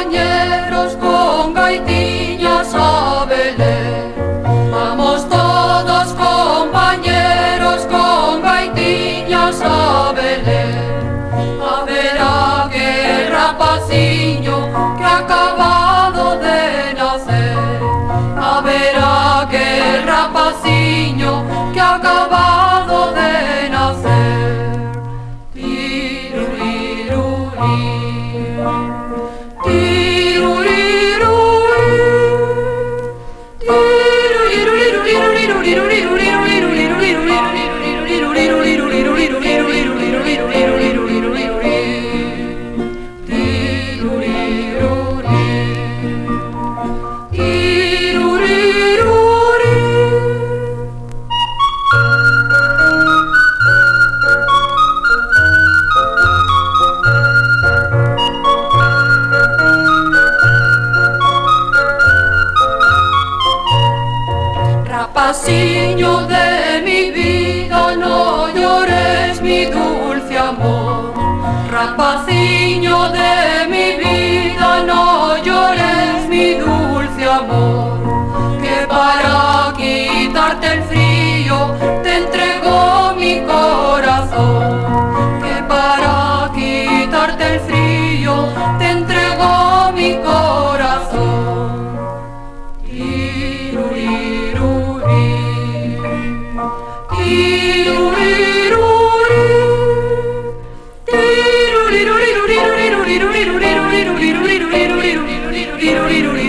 compañeros con gaitiñas a Belén. Vamos todos compañeros con gaitiñas a Belén. A ver aquel rapaciño que ha acabado de nacer. A ver aquel rapaciño que ha acabado de nacer. Tiruriruri. Rapaciño de mi vida, no llores mi dulce amor. Rapaciño de mi vida, no llores mi dulce amor. Que para quitarte el frío te entregó mi corazón. Que para quitarte el frío te entregó mi corazón. Tiruriruri.